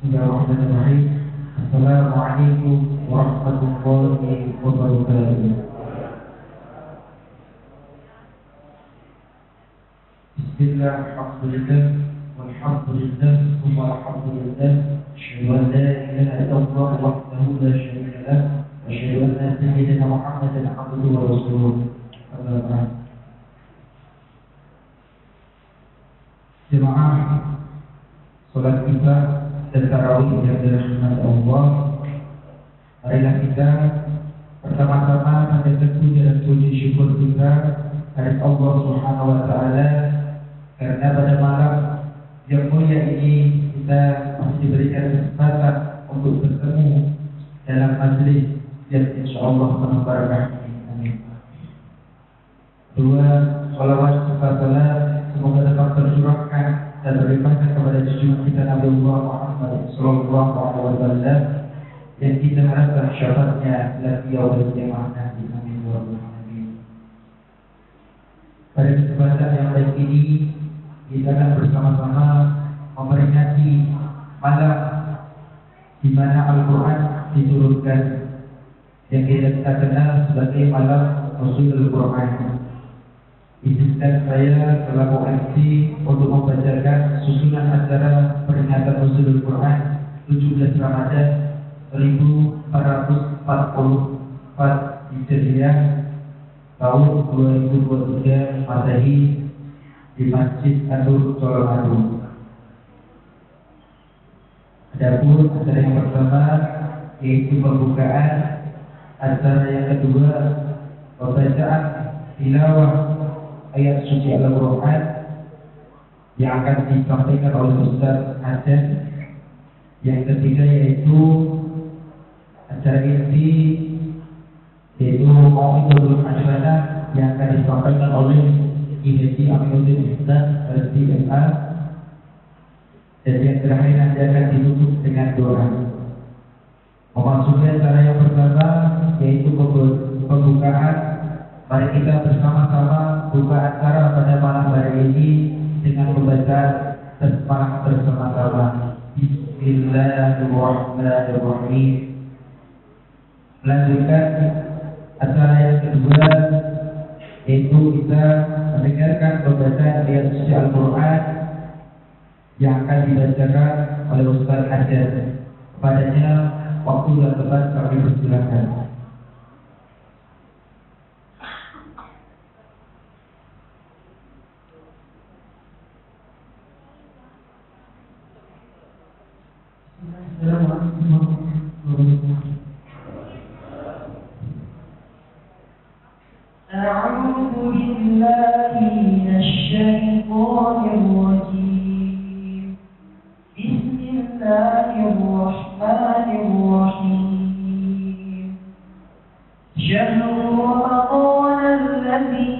Bismillahirrahmanirrahim. Assalamualaikum warahmatullahi wabarakatuh. Bismillah, alhamdulillah, walhamdulillah, walhamdulillah. Asyhadu an la ilaha illallah wahdahu la syarika lah, wa asyhadu anna sayyidina Muhammadan abduhu wa rasuluh. Amma ba'd. Jemaah salat kita dan tarawih yang dirahmati Allah, marilah kita pertama-tama panjatkan puji dan puji syukur kita kepada Allah Subhanahu wa taala karena pada malam yang mulia ini kita masih diberikan kesempatan untuk bertemu dalam majlis yang insyaallah penuh barakah. Amin. Dua salawat serta salam semoga dapat tercurahkan dan terlimpahkan kepada junjungan kita Nabi Muhammad sallallahu alaihi wasallam yang kita harapkan syafaatnya di yaumil qiyamah nanti. Amin ya rabbal alamin. Pada kesempatan yang baik ini kita akan bersama-sama memperingati malam di mana Al-Quran diturunkan yang kita kenal sebagai malam Nuzulul Quran. Izinkan saya selaku MC untuk membacakan susunan acara peringatan Nuzulul Quran 17 Ramadan 1444 Hijriah tahun 2023 Masehi di Masjid An-Nur Colomadu. Adapun acara yang pertama yaitu pembukaan, acara yang kedua pembacaan tilawah ayat suci Al-Quran yang akan disampaikan oleh Ustaz Hasan. Yang ketiga yaitu acara inti yaitu Mau'izatul Hasanah yang akan disampaikan oleh Haji Aminuddin Ustaz LCMA. Dan yang terakhir nanti akan ditutup dengan doa. Memasuki acara yang pertama yaitu pembukaan. Mari kita bersama-sama buka acara pada malam hari ini dengan membaca basmalah bersama-sama. Bismillahirrahmanirrahim. Melanjutkan acara yang kedua yaitu kita mendengarkan pembacaan ayat suci Al-Quran yang akan dibacakan oleh Ustaz Hasan. Kepadanya waktu dan tempat kami persilakan. أعوذ بالله من الشيطان الرجيم. بسم الله الرحمن الرحيم. شهر رمضان الذي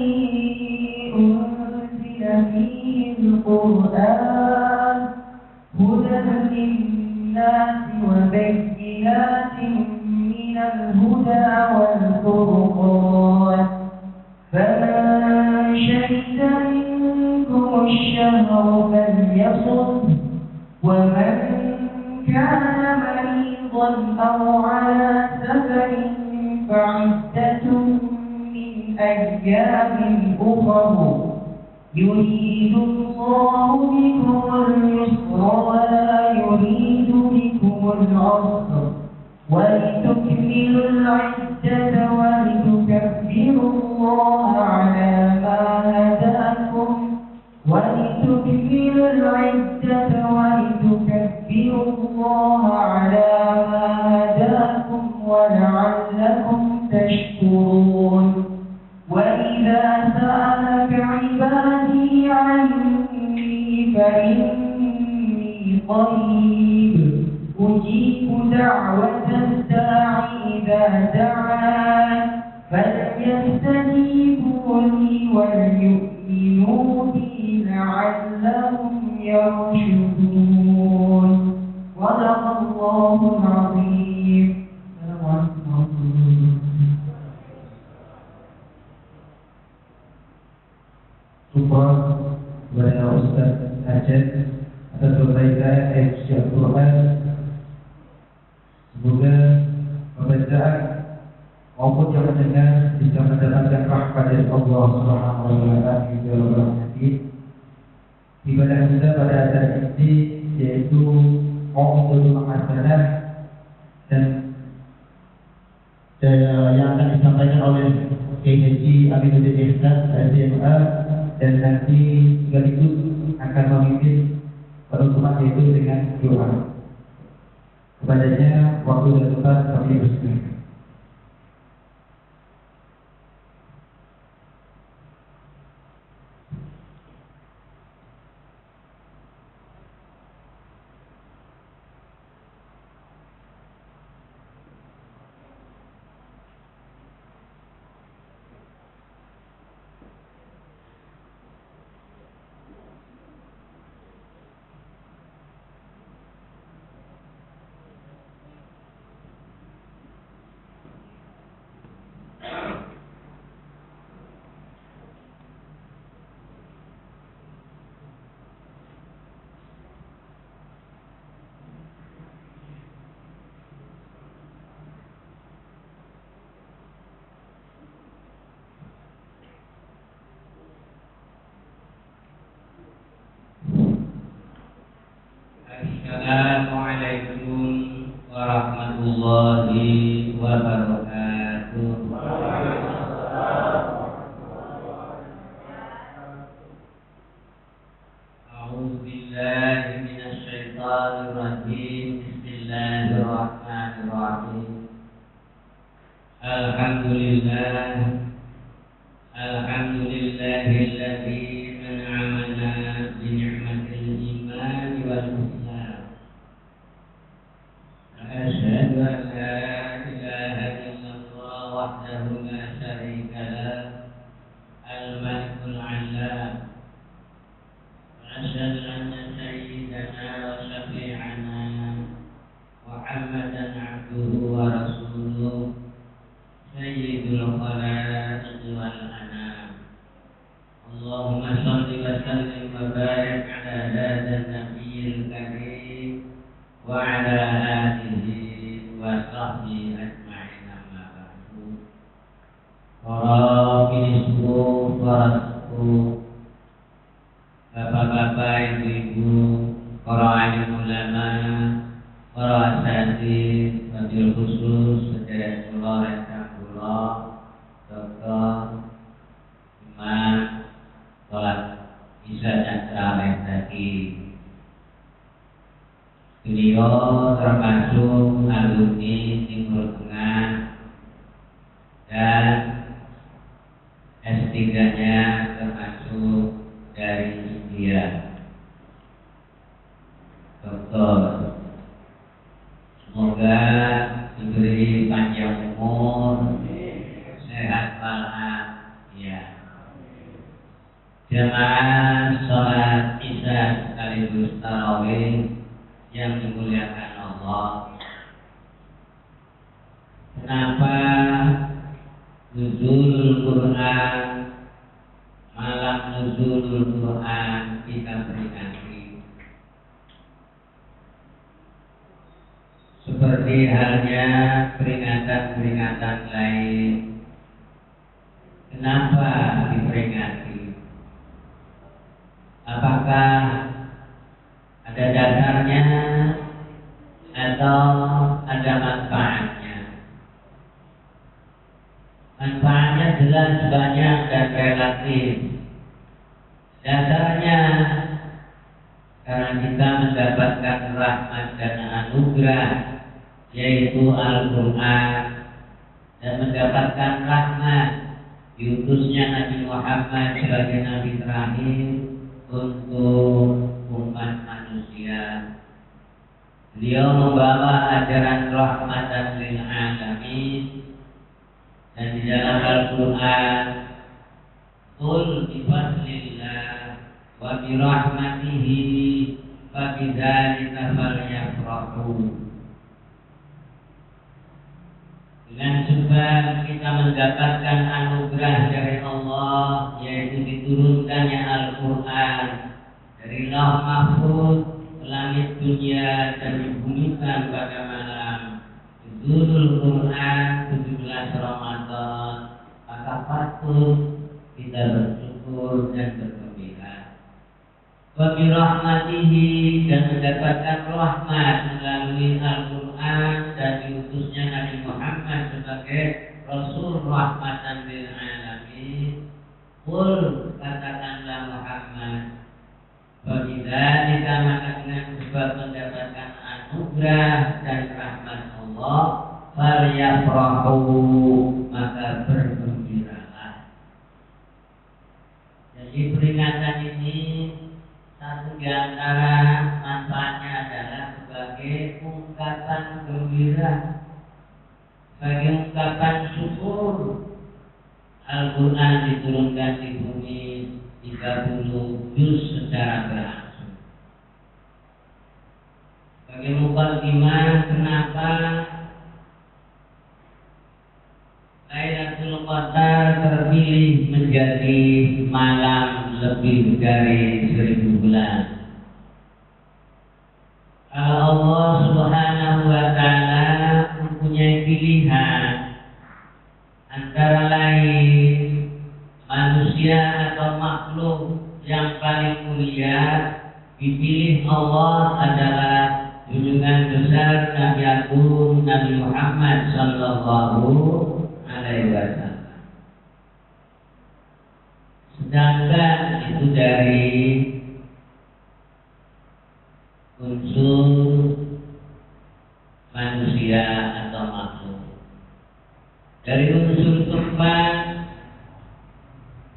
أنزل فيه القرآن هدى للناس وبينات من الهدى والفرقان فمن شهد منكم الشهر فليصم ومن كان مريضا أو على سفر فعدة من أيام أخر يريد الله بكم اليسر ولا يريد بكم العسر ولتكملوا العدة ولتكبروا الله على ما هداكم ولتكملوا العدة ولتكبروا الله على ما هداكم ولعلكم تشكرون. وإذا سألك عبادي عني فإني قريب أجيب دعوة الداع إذا دعان فليستجيبوا لي وليؤمنوا بي لعلهم يرشدون. صدق الله العظيم. Support kepada Ustaz Hasan atas perbaikan Al-Quran mendengar bisa mendapatkan rahmat dari Allah Subhanahu wa taala di dalam ibadah kita pada acara ini, yaitu Mau'idul Hasanah, dan yang akan disampaikan oleh Kiai Haji Aminuddin Ihsan SMA, dan nanti sekaligus akan memimpin penutupan yaitu dengan doa. Kepadanya waktu dan tempat kami bersilakan. Assalamualaikum warahmatullahi wabarakatuh. A'udzu billahi minasy syaithanir rajim. Bismillahirrahmanirrahim. Alhamdulillahilladzi an'amana bi ni'matil iman wal islam. Asyhadu an la ilaha illallah wahdahu la syarika lah, al-malikul 'allam. Asyhadu anna sayyidana wa syafi'ana Muhammadan 'abduhu wa rasuluh, sayyidul khalaiqi wal anam. Allahumma shalli wa sallim wa barik ala hadzal nabiyil karim wa ala alihi wa sahbihi ajma'in, amma ba'du. Para binisku, para sepuh, bapak-bapak, ibu-ibu, para alim ulama, para asatidz, wabil khusus sederek kula ingkang kula Dr. Imam sholat Isya dan tarawih tadi. Beliau termasuk alumni Timur Tengah dan S3-nya termasuk dari India. Doktor, semoga diberi panjang umur, sehat walafiat. Jemaah sholat Isya sekaligus tarawih yang dimuliakan Allah. Kenapa nuzulul Quran, malam nuzulul Quran kita peringati? Seperti halnya peringatan-peringatan lain. Kenapa diperingati? Apakah ada dasarnya atau ada manfaatnya? Manfaatnya jelas banyak dan relatif. Dasarnya karena kita mendapatkan rahmat dan anugerah, yaitu Al-Quran, dan mendapatkan rahmat diutusnya Nabi Muhammad sebagai Nabi terakhir untuk umat manusia. Beliau membawa ajaran rahmatan lil alamin, dan di dalam Al-Quran, qul bi fadlillah wa bi rahmatihi fa bidzalika falyafrahu. Dengan sebab kita mendapatkan anugerah dari Allah, yaitu diturunkannya Al-Quran dari Lauh Mahfuz ke langit dunia dan dibumikan pada malam Nuzulul Quran 17 Ramadan, maka patut kita bersyukur dan bergembira. Wa bi rahmatihi, dan mendapatkan rahmat melalui Al-Quran dan diutusnya Nabi Muhammad sebagai Rasul rahmatan lil alamin. Qul, katakanlah Muhammad, wa bidzalika, maka dengan sebab mendapatkan anugerah dan rahmat Allah, falyafrahu, maka bergembiralah. Jadi peringatan ini satu di antara manfaatnya adalah sebagai ungkapan gembira, sebagai ungkapan syukur. Al-Quran diturunkan di bumi 30 juz secara berlangsung. Sebagai mukadimah, kenapa Lailatul Qadar terpilih menjadi malam lebih dari 1000 bulan. Kalau Allah Subhanahu wa Ta'ala mempunyai pilihan antara lain manusia atau makhluk yang paling mulia, dipilih Allah adalah junjungan besar Nabi Agung Nabi Muhammad Sallallahu Alaihi Wasallam. Sedangkan itu dari unsur manusia atau makhluk. Dari unsur tempat,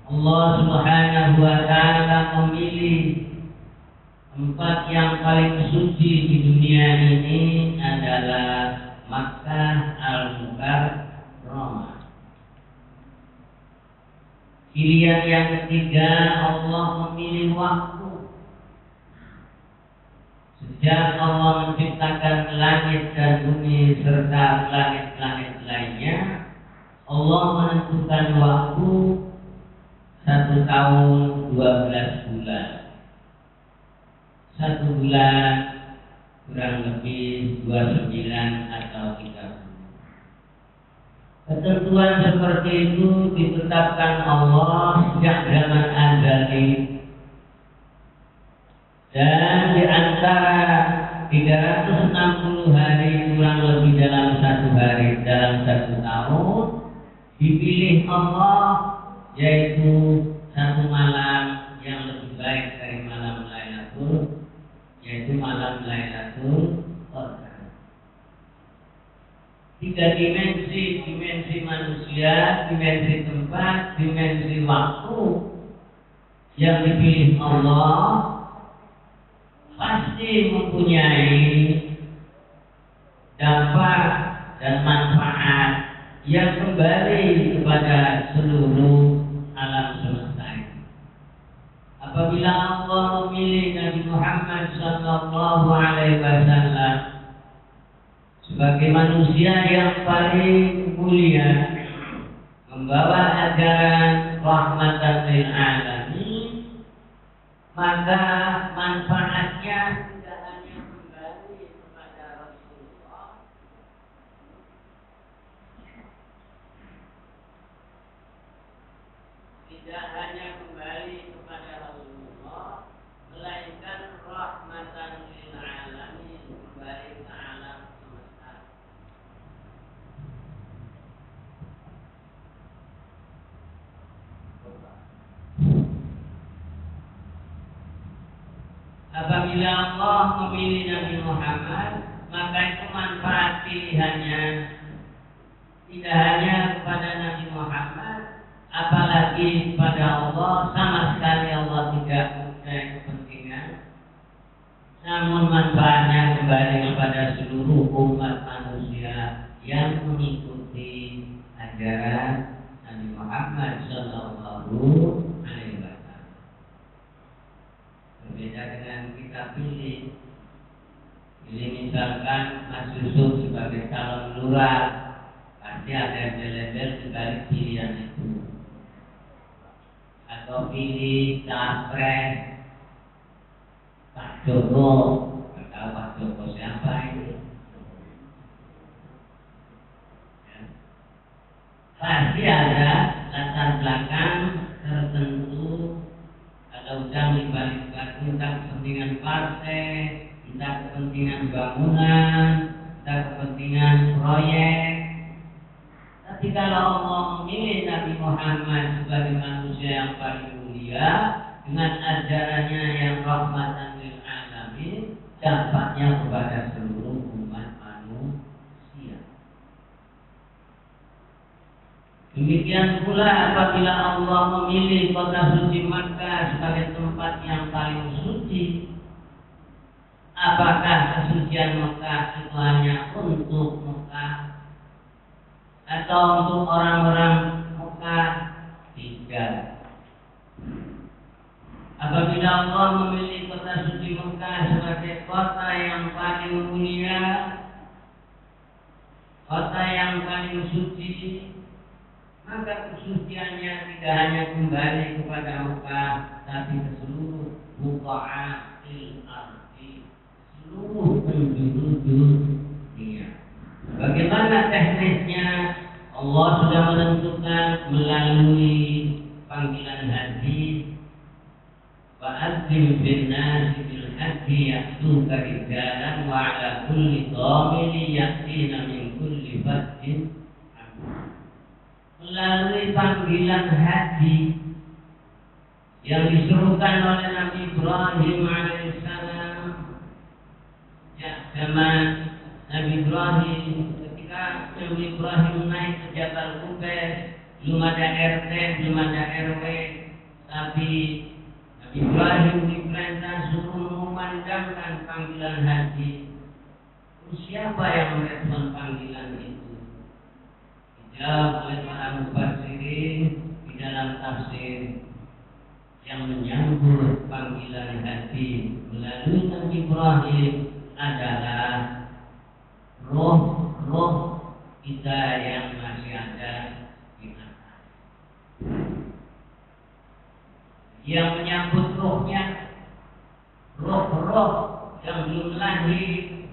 Allah Subhanahu wa Ta'ala memilih tempat yang paling suci di dunia ini adalah Makkah Al-Mukarramah. Pilihan yang ketiga, Allah memilih waktu. Sejak Allah menciptakan langit dan bumi serta planet-planet lainnya, Allah menentukan waktu 1 tahun 12 bulan. 1 bulan kurang lebih 29 atau 30. Ketentuan seperti itu ditetapkan Allah sejak zaman azali. Dan di antara 360 hari kurang lebih dalam 1 hari dalam 1 tahun, dipilih Allah, yaitu 1 malam yang lebih baik dari malam Lailatul, yaitu malam Lailatul Qadar. 3 dimensi, dimensi manusia, dimensi tempat, dimensi waktu yang dipilih Allah pasti mempunyai dampak dan manfaat yang kembali kepada seluruh alam semesta ini. Apabila Allah memilih Nabi Muhammad Sallallahu Alaihi Wasallam sebagai manusia yang paling mulia, membawa ajaran rahmatan lil alamin, maka manfaatnya tidak hanya kembali kepada Rasulullah, tidak hanya kembali kepada Rasulullah, melainkan rahmatan lil alamin, kembali ke alam semesta. Apabila Allah memilih Nabi Muhammad, maka itu manfaat pilihannya tidak hanya kepada Nabi Muhammad, apalagi kepada Allah. Sama sekali Allah tidak mempunyai kepentingan, namun manfaatnya kembali kepada seluruh umat manusia yang mengikuti ajaran Nabi Muhammad Sallallahu Alaihi Wasallam. Berbeda dengan kita pilih misalkan Mas Yusuf sebagai calon lurah, pasti ada embel-embel dibalik pilihan itu. Atau pilih capres Pak Joko, nggak tahu Pak Joko siapa ini. Pasti ada latar belakang tertentu atau udang di balik entah kepentingan partai, entah kepentingan bangunan, entah kepentingan proyek. Tapi kalau Allah memilih Nabi Muhammad sebagai manusia yang paling mulia dengan ajarannya yang rahmatan lil alamin, dampaknya kepada seluruh umat manusia. Demikian pula apabila Allah memilih kota suci Makkah sebagai tempat yang paling suci, apakah kesucian Makkah itu hanya untuk Makkah atau untuk orang-orang Makkah? Tidak. Apabila Allah memilih kota suci Makkah sebagai kota yang paling mulia, kota yang paling suci, maka kesuciannya tidak hanya kembali kepada Makkah, tapi ke seluruh buqa'atil ardi, seluruh penjuru dunia. Bagaimana teknisnya? Allah sudah menentukan melalui panggilan hadis, wa'adzim bin nasi bil hajji ya'tuka rijalan wa 'ala kulli dhamiri ya'tina min kulli fajjin. Melalui panggilan haji yang disuruhkan oleh Nabi Ibrahim alaihissalam, ya, zaman Nabi Ibrahim, ketika Nabi Ibrahim naik ke Jabal Qubais, belum ada RT, belum ada RW, tapi Nabi Ibrahim diperintah suruh mengumandangkan panggilan haji. Siapa yang merespon panggilan itu? Dijawab oleh para mufassirin di dalam tafsir, yang menyambut panggilan haji melalui Nabi Ibrahim adalah roh kita yang masih ada di atas. Yang menyambut rohnya, roh yang belum lahir.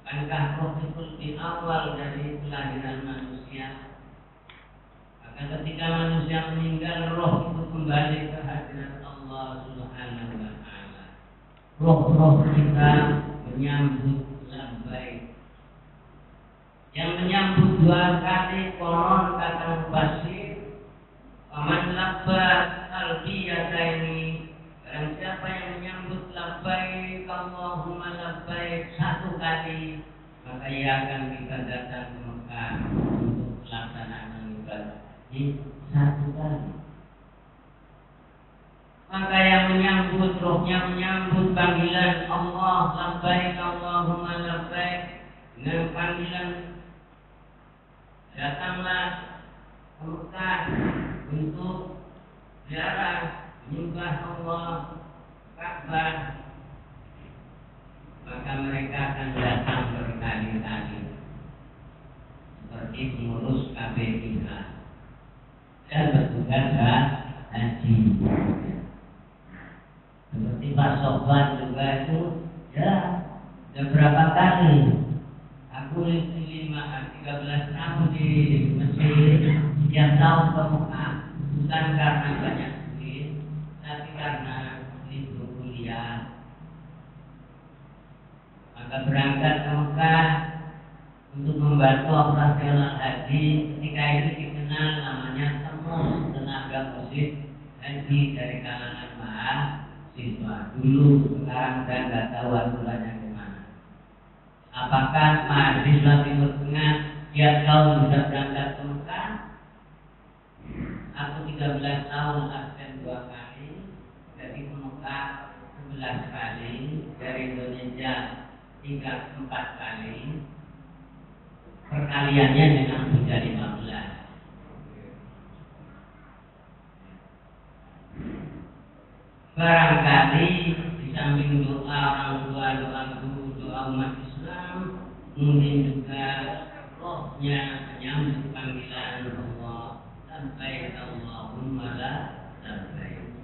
Bukankah roh itu di awal dari kelahiran manusia? Maka ketika manusia meninggal, roh itu kembali ke hadirat Allah Subhanahu wa Ta'ala. Roh kita menyambut labbaik. Yang menyambut dua kali konon kata mufasir, paman labbaik albiyataini. Dan siapa yang menyambut labbaik Allahumma labbaik satu kali, maka ia akan kita datang ke Mekah untuk pelaksanaan ibadah satu kali. Maka yang menyambut, rohnya menyambut panggilan Allah labbaik Allahumma labbaik dengan panggilan datanglah ke Mekah untuk ziarah menyembah Allah Ka'bah, maka mereka akan datang berkali-kali seperti pengurus KPIH dan petugas haji. Seperti Pak Sofwan juga itu, ya, sudah berapa kali aku 13 tahun di Mesir, setiap tahun ke Mekah, bukan karena banyak duit, tapi karena libur kuliah. Maka berangkat ke Mekah untuk membantu operasional haji. Ketika itu dikenal namanya TEMUS, tenaga musim haji dari kalangan mahasiswa. Dulu, sekarang saya nggak tahu aturannya gimana. Apakah mahasiswa Timur Tengah tiap tahun bisa berangkat ke Mekah? Aku 13 tahun absen 2 kali, jadi ke Mekah 11 kali, dari Indonesia 3-4 kali. Perkaliannya dengan sudah 15. Barangkali di samping doa orang tua, doa guru, doa umat Islam, mungkin juga rohnya menyambut panggilan Allah, labbaik Allahumma labbaik.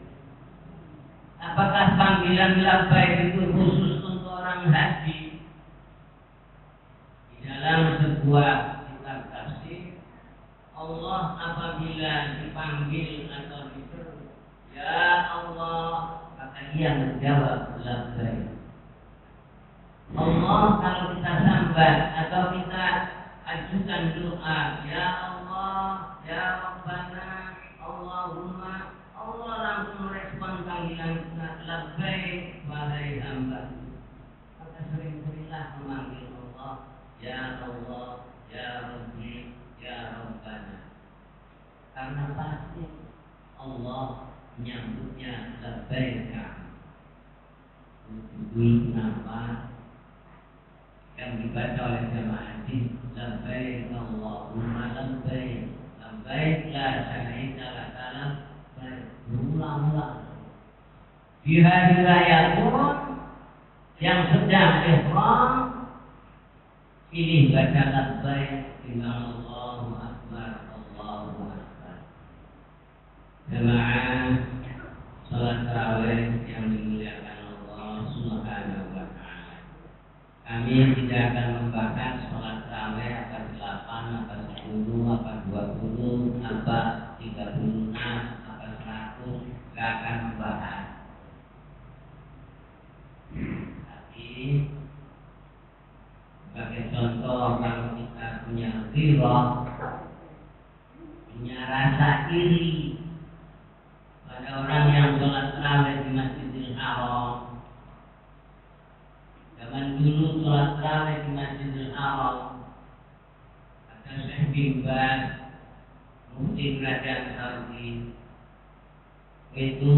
Apakah panggilan labbaik itu khusus untuk orang haji? Di dalam sebuah kitab tafsir, Allah apabila berdoa, ya Allah, ya Rabbana, Allahumma, Allah langsung merespon panggilan kita, labbaik wahai hamba. Maka sering-seringlah memanggil Allah, ya Allah, ya Rabbi, ya Rabbana. Karena pasti Allah menyambutnya labbaik. Itu kenapa yang dibaca oleh jamaah ini labbaik Allahumma labbaik labbaik la syarika laka labbaik berulang-ulang. Di hari raya pun yang sedang ihram pilih baca labbaik dengan Allahu Akbar, Allahu Akbar. Jamaah salat tarawih yang dimuliakan Allah Subhanahu wa taala. Kami tidak akan membahas sholat tarawih apa 8, apa 10, apa 20, apa 36, apa 100, tidak akan membahas. Tapi sebagai contoh, kalau kita punya ghirah, punya rasa iri pada orang yang sholat tarawih di Masjidil Haram. Zaman dulu sholat tarawih di Masjidil Haram, ada Syekh bin Baz, mufti kerajaan Saudi, itu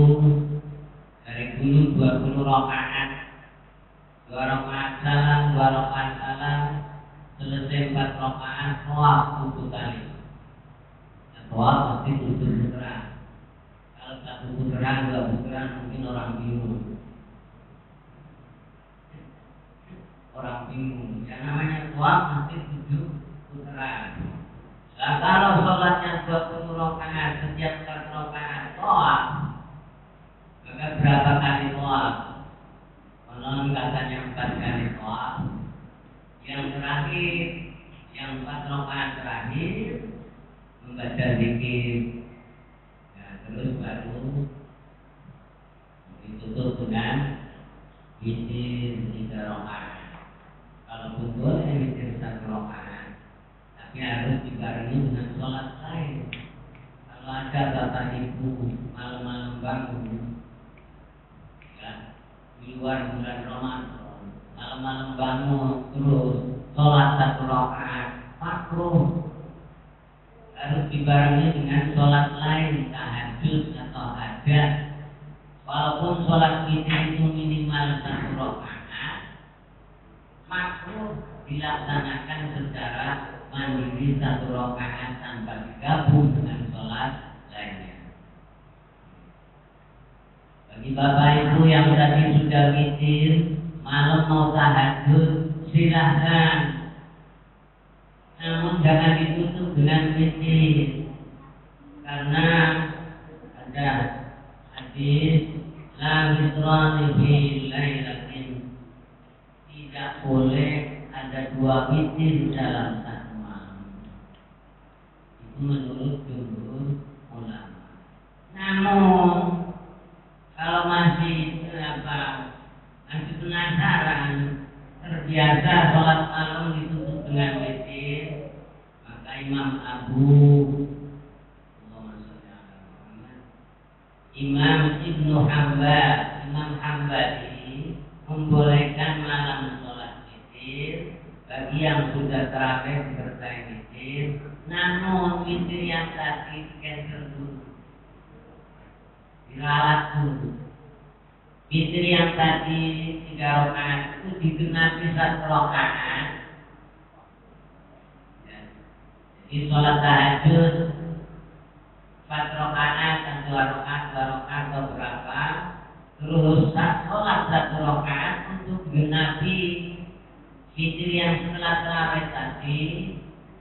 dari dulu 20 rakaat, 2 rakaat salam, 2 rakaat salam, selesai 4 rakaat tawaf 7 kali. Tawaf pasti 7 putaran. Kalau 1 putaran, 2 putaran mungkin orang bingung. Orang bingung, yang namanya tawaf mesti 7 putaran. Nah, kalau sholatnya 20 rakaat, setiap 4 rakaat tawaf, maka berapa kali tawaf? Konon katanya 4 kali tawaf. Yang terakhir, yang 4 rakaat terakhir membaca zikir. Nah, terus baru ditutup dengan witir 3 rakaat. Kalaupun boleh witir 1 rakaat, tapi harus dibarengi dengan sholat lain. Kalau ada bapak ibu malam-malam bangun, ya, di luar bulan Ramadan, malam-malam bangun terus sholat 1 rakaat, makruh. Harus dibarengi dengan sholat lain, tahajud atau hajat. Walaupun sholat witir itu minimal 1 rakaat, makruh dilaksanakan secara mandiri 1 rakaat tanpa digabung dengan sholat lainnya. Bagi bapak ibu yang tadi sudah witir, malam mau tahajud, silahkan. Namun jangan ditutup dengan witir, karena ada hadis la witrani fi lailatin, tidak boleh ada 2 witir dalam 1 malam. Itu menurut jumhur ulama. Namun kalau masih masih penasaran, terbiasa sholat malam ditutup dengan witir, maka Imam Ibnu Hanbal, Imam Hanbali membolehkan malam sholat witir bagi yang sudah tarawih disertai witir. Namun witir yang tadi cancel dulu, diralat dulu. Witir yang tadi 3 rakaat itu digenapi 1 rakaat. Jadi sholat tahajud 4 rakaat dan 2 rakaat atau berapa? Terus sholat 1 rakaat untuk genapi witir yang setelah tarawih tadi,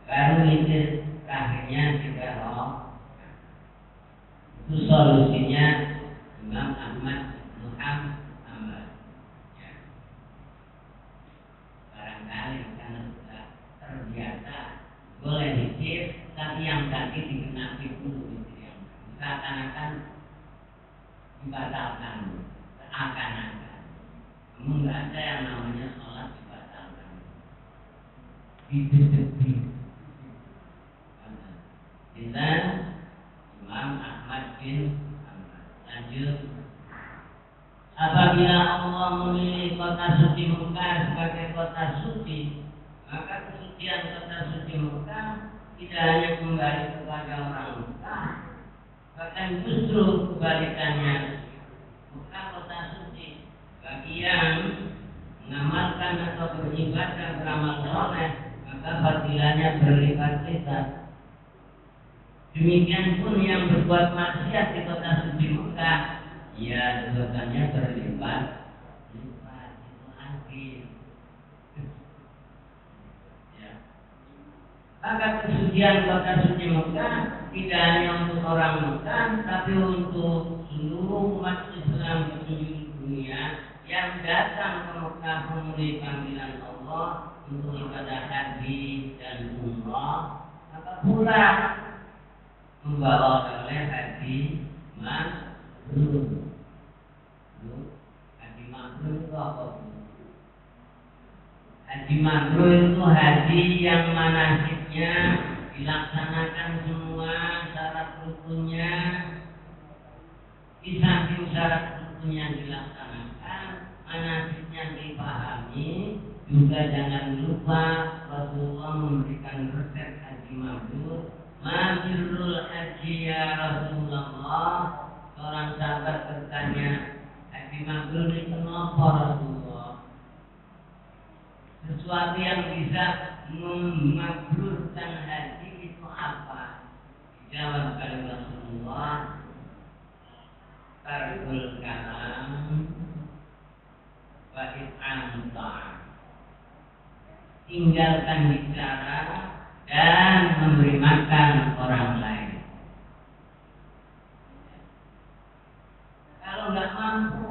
baru witir terakhirnya 3 rakaat. Itu solusinya Imam Ahmad bin Hanbal. Ya. Barangkali karena sudah terbiasa boleh witir, tapi yang tadi digenapi dulu witir yang seakan-akan dibatalkan, seakan-akan. Namun nggak ada yang namanya sholat dibatalkan. Didetik. memilih kota suci Mekah sebagai kota suci, maka kesucian kota suci Mekah tidak hanya kembali kepada orang Mekah, bahkan justru kebalikannya. Mekah kota suci bagi yang mengamalkan atau beribadah beramal soleh, maka fadilahnya berlipat-lipat. Demikian pun yang berbuat maksiat di kota suci Mekah, ya dosanya berlipat-lipat. Itu adil. Ya. Maka kesucian kota suci Mekah tidak hanya untuk orang Mekah, tapi untuk seluruh umat Islam di seluruh dunia yang datang ke Mekah memenuhi panggilan Allah untuk ibadah haji dan umrah, maka pula membawa oleh haji mabrur. Haji mabrur itu apa? Haji mabrur itu haji yang manasiknya dilaksanakan semua syarat rukunnya. Di samping syarat rukunnya dilaksanakan, manasiknya dipahami. Juga jangan lupa Rasulullah memberikan resep haji mabrur. Mabrurul haji ya Rasulullah. Seorang sahabat bertanya, haji mabrur itu apa Rasulullah? Sesuatu yang bisa memabrurkan haji itu apa? Dijawab oleh Rasulullah, tarikul kalam wa it'am ta'am. Tinggalkan bicara dan memberi makan orang lain. Kalau nggak mampu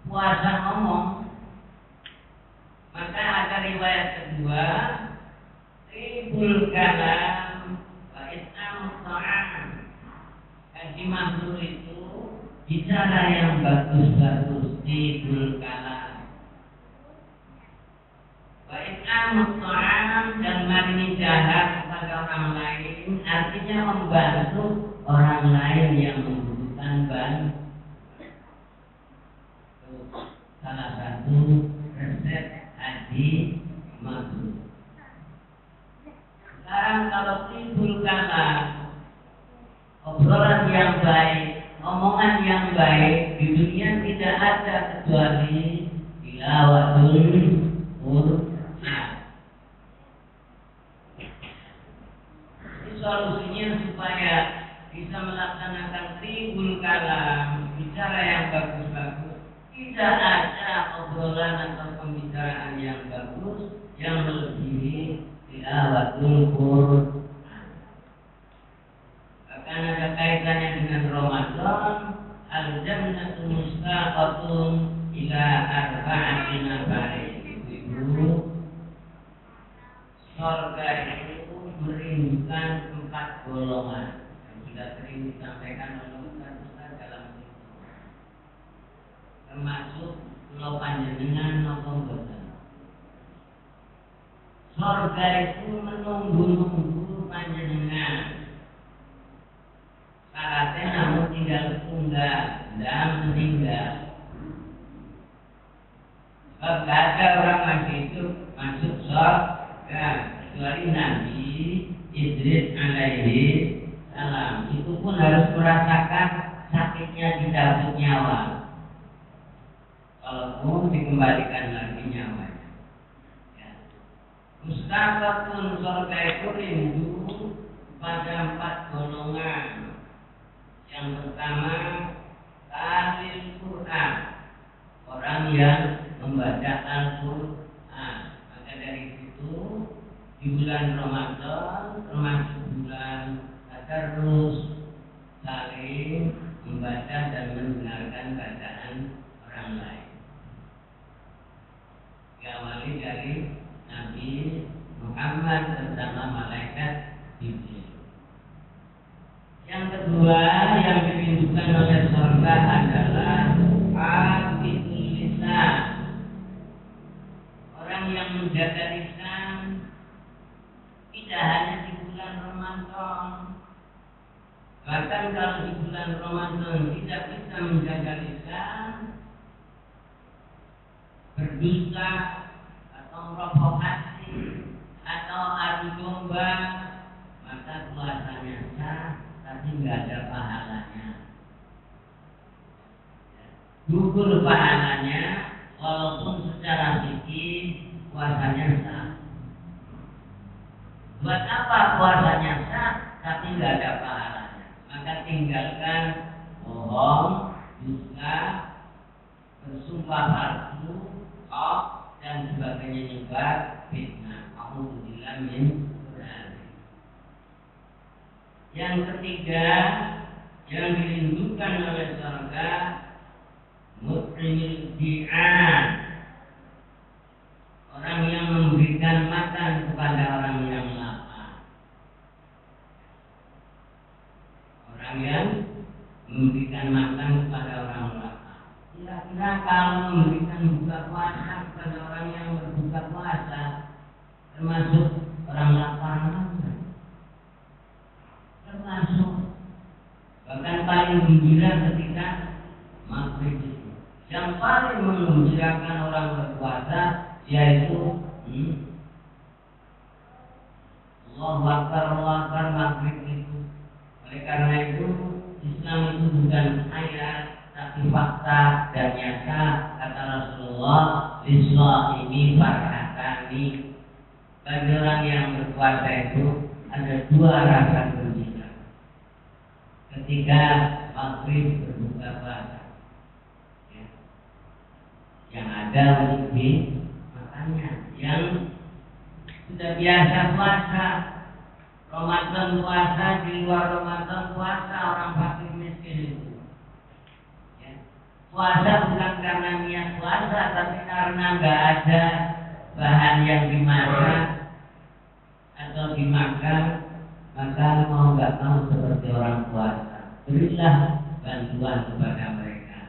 puasa ngomong, maka ada riwayat kedua, ribul kalam wa it'am ta'am. Haji mabrur itu bicara yang bagus-bagus, ribul kalam. Wa it'am ta'am, dan marini jahat kepada orang lain, artinya membantu orang lain yang membutuhkan bantuan. Salah satu resep haji mabrur. Sekarang kalau ribul kalam, obrolan yang baik, omongan yang baik di dunia tidak ada kecuali tilawatul Quran. Ini solusinya supaya bisa melaksanakan ribul kalam, bicara yang bagus-bagus. Tidak ada obrolan atau pembicaraan yang bagus yang melebihi tilawatul Quran. Bahkan ada kaitannya dengan Ramadan. Al-jannatu mustaqatun ila arba'ati nafarin. Ibu, surga itu merindukan 4 golongan yang sudah sering disampaikan oleh Ustaz dalam itu, termasuk pulau panjenengan maupun boten. Surga itu menunggu panjenengan. Syaratnya namun tinggal tunggal dan meninggal. Sebab tidak ada orang masih hidup masuk surga kecuali Nabi Idris alaihi salam. Itu pun harus merasakan sakitnya dicabut nyawa, walaupun dikembalikan lagi nyawanya. Ya. Mustaqatun, surga itu rindu pada 4 golongan. Yang pertama, talil Quran, orang yang membaca Al-Quran. Maka dari situ di bulan Ramadan termasuk bulan tadarrus, saling membaca dan mendengarkan bacaan orang lain. Diawali dari Nabi Muhammad bersama malaikat Jibril. Yang kedua yang dirindukan oleh surga adalah hafizul lisan, orang yang menjaga lisan. Tidak hanya di bulan Ramadan, bahkan kalau di bulan Ramadan tidak bisa menjaga lisan, berdusta atau merokok hati atau adu domba, maka puasanya sah tapi nggak ada pahalanya. Gugur pahalanya walaupun secara fikih puasanya sah. Buat apa puasanya sah tapi nggak ada pahalanya? Maka tinggalkan bohong, dusta, bersumpah palsu, dan sebagainya, nyebar fitnah. Alhamdulillah min dzalik. Yang ketiga, yang dirindukan oleh surga, mut'imil ji'an, orang yang memberikan makan kepada orang yang lapar. Orang yang memberikan makan kepada orang lapar. Kira-kira kalau memberikan buka puasa kepada orang yang berbuka puasa, termasuk orang lapar mana? Termasuk. Bahkan paling gembira ketika maghrib itu. Yang paling menggembirakan orang berpuasa yaitu Allahu Akbar maghrib itu. Oleh karena itu Islam itu bukan ayat tapi fakta dan nyata. Kata Rasulullah, "Lis-shaimi farhatani." Bagi orang yang berpuasa itu ada dua rasa gembira. Ketika maghrib berbuka puasa, ya. Yang ada untuk makannya, yang sudah biasa puasa, Ramadan puasa, di luar Ramadan puasa, orang fakir miskin itu. Puasa bukan karena niat puasa, tapi karena nggak ada bahan yang dimasak atau dimakan, maka mau nggak mau seperti orang puasa, berilah bantuan kepada mereka.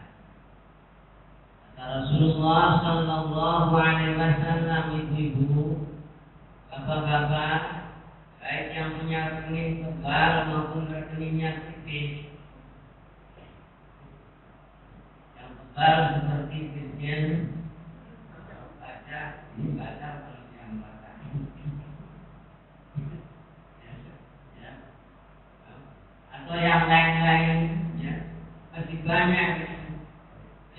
Kata Rasulullah Sallallahu Alaihi Wasallam, ibu-ibu, bapak-bapak, baik yang punya rekening tebal maupun rekeningnya tipis, seperti dirjen baca, ini baca yang baca, ya. Atau yang lain-lain, ya. Masih banyak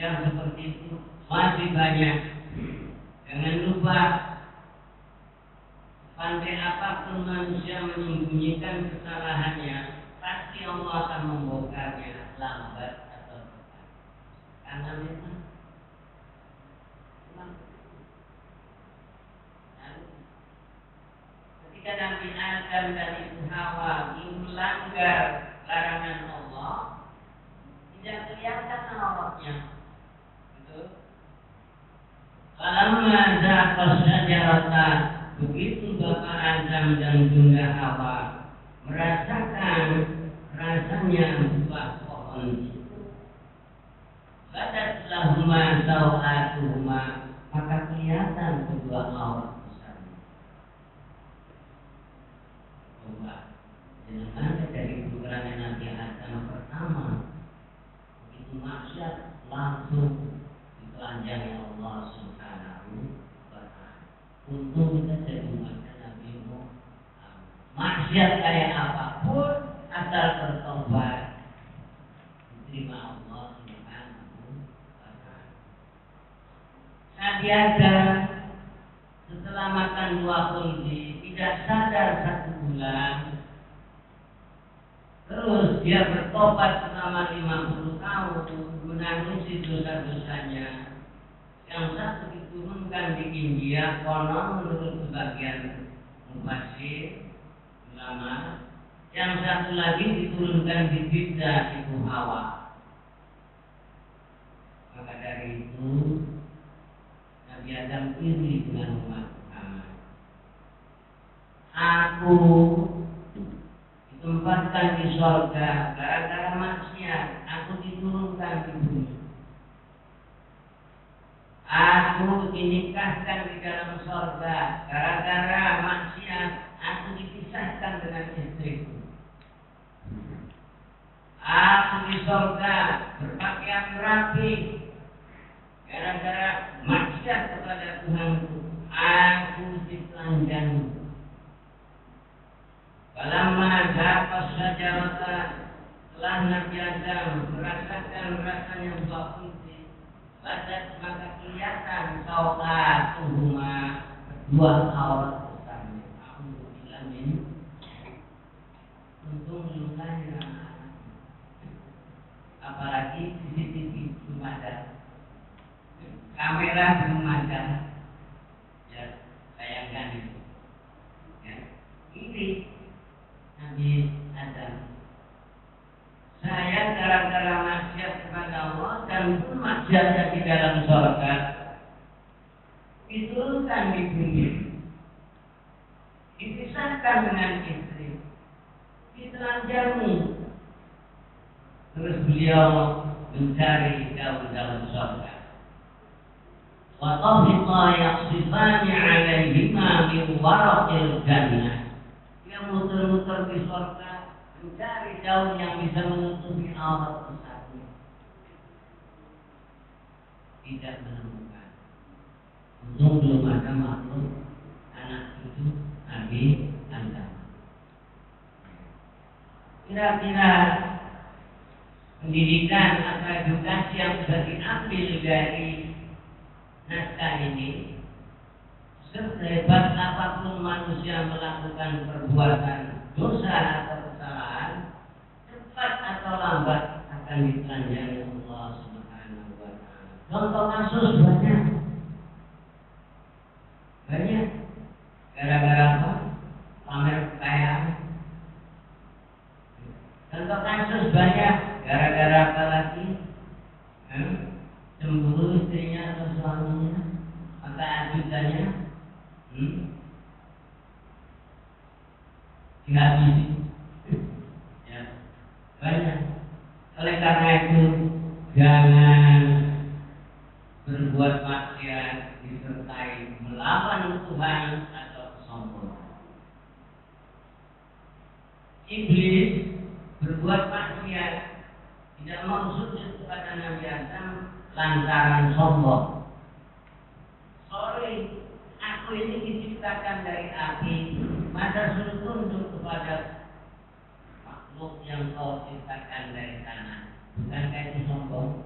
yang seperti itu, masih banyak. Jangan lupa, pandai apapun manusia menyembunyikan kesalahannya, pasti Allah akan membongkarnya lambat. Karena memang ketika Nabi Adam dan Ibu Hawa melanggar larangan Allah, tidak kelihatan auratnya. Betul? Falamma zaqa syajarata, begitu Bapak Adam dan Bunda Hawa merasakan rasanya buah pohon, badat lahuma sawatuhuma, maka kelihatan kedua aurat besarnya. Coba, jangan dari ukuran Nabi Adam pertama, begitu maksiat langsung ditelanjangi Allah Subhanahu wa Ta'ala. Untung kita jadi umatnya Nabi Muhammad. Maksiat kayak apapun, asal bertobat, diterima Allah. Nabi Adam setelah makan buah kuldi tidak sadar 1 bulan, terus dia bertobat selama 50 tahun, menangisi dosa-dosanya. Yang satu diturunkan di India, konon menurut sebagian mufassir ulama, yang satu lagi diturunkan di Jeddah, Ibu Hawa. Maka dari itu Nabi Adam iri dengan umat Muhammad. Aku ditempatkan di surga gara-gara maksiat, aku diturunkan di bumi. Aku dinikahkan di dalam surga gara-gara maksiat, aku dipisahkan dengan istriku. Aku di surga berpakaian rapi gara-gara maksiat menjauh. Falamma zaqa syajarata, setelah Nabi Adam merasakan rasanya buah kunci, badat maka kelihatan sawatuhuma, kedua aurat besarnya. Aku bilang ini untung belum lahir anak-anak, apalagi CCTV belum ada, kamera belum ada, ya bayangkan itu. Ya, ini Nabi Adam. Saya gara-gara maksiat kepada Allah dan pun maksiatnya di dalam surga, diturunkan di bumi, dipisahkan dengan istri, ditelanjangi. Terus beliau mencari daun-daun surga. Wa tafiqa yaqsifani alaihima min waraqil jannah. Dia muter-muter di surga mencari daun yang bisa menutupi aurat besarnya. Tidak menemukan. Untung belum ada makhluk anak cucu Nabi Adam. Kira-kira pendidikan atau edukasi yang sudah diambil dari naskah ini, sehebat apapun manusia melakukan perbuatan dosa atau kesalahan, cepat atau lambat akan ditelanjangi Allah Subhanahu wa Ta'ala. Contoh kasus banyak. Gara-gara apa? Pamer kekayaan. Contoh kasus banyak. Gara-gara apa lagi? Cemburu istrinya atau suaminya, maka ajudannya dihabisi. Ya, banyak. Oleh karena itu, jangan berbuat maksiat disertai melawan Tuhan atau kesombongan. Iblis berbuat maksiat tidak mau sujud kepada Nabi Adam lantaran sombong. Sorry, aku ini diciptakan dari api, masa suruh tunduk kepada makhluk yang kau ciptakan dari tanah. Bukankah itu sombong?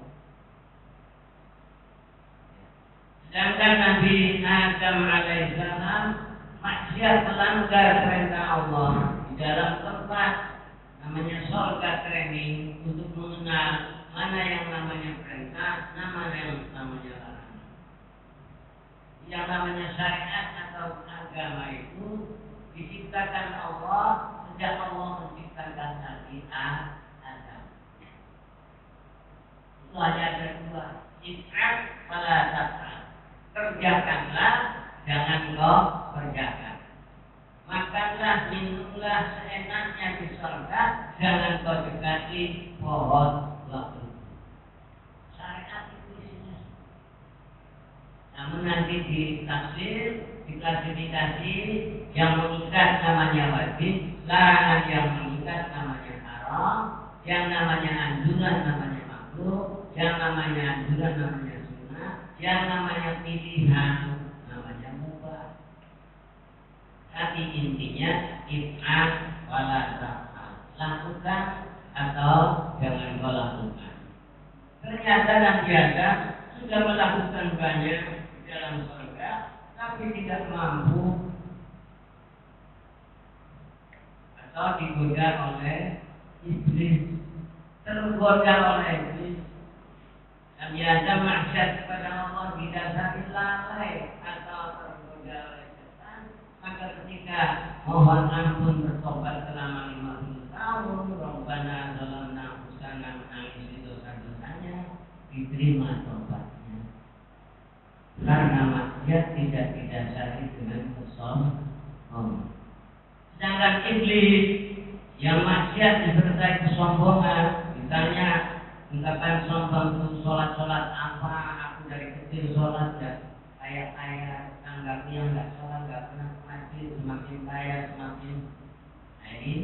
Sedangkan Nabi Adam alaihissalam maksiat melanggar perintah Allah di dalam tempat namanya surga training untuk mengenal mana yang namanya perintah, mana yang namanya larangan. Yang namanya syariat atau agama itu diciptakan Allah sejak Allah menciptakan Nabi Adam. Itu hanya ada dua, if'al wala taf'al. Kerjakanlah, jangan kau kerjakan. Makanlah, minumlah seenaknya di surga, jangan kau dekati pohon waktu. Syariat itu isinya. Namun nanti ditafsir, diklasifikasi, yang mengikat namanya wajib, larangan yang mengikat namanya haram, yang namanya anjuran namanya makruh, yang namanya anjuran namanya sunnah, yang namanya pilihan namanya mubah. Tapi intinya if'al wala taf'al. Lakukan atau jangan kau lakukan. Ternyata Nabi Adam sudah melakukan banyak di dalam surga, tapi tidak mampu atau digoda oleh iblis, tergoda oleh iblis. Nabi Adam maksiat kepada Allah didasari lalai atau tergoda oleh setan, maka ketika mohon ampun bertobat selama 50 tahun, Rabbana zalamna anfusana, menangis dosa-dosanya, diterima tobatnya. Karena maksiat tidak didasari dengan kesombongan. Sedangkan iblis yang maksiat disertai kesombongan, misalnya ungkapan sombong itu sholat apa, aku dari kecil sholat dan kaya, anggap yang nggak sholat nggak pernah ngaji, semakin kaya semakin. Nah ini